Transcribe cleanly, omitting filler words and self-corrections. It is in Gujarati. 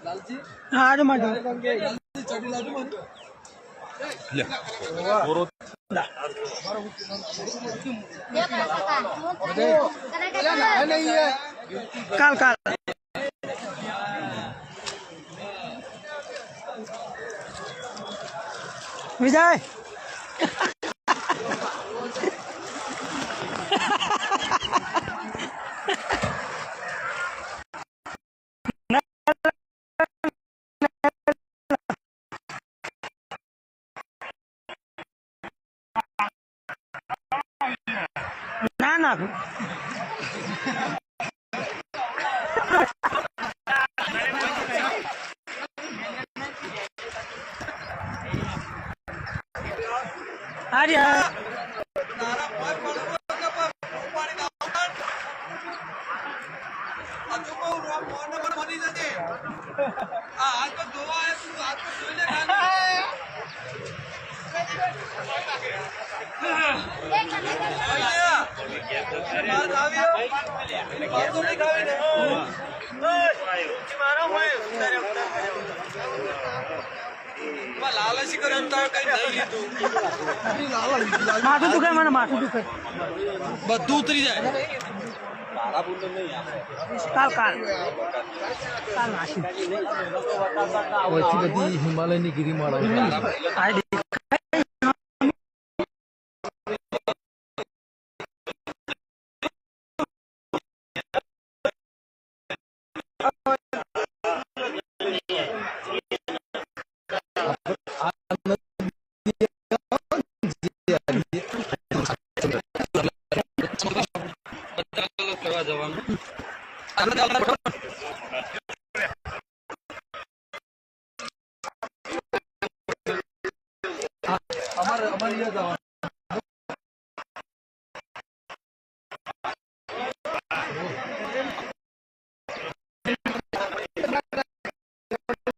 आज मजा काल काल विजय ना ना अरे माथું દુખે મને માથું દુખે બધું ઉતરી જાય કાલ કાલ કાલ નાસી બધી હિમાલયની ગિરિમાળા અમારે જવાનું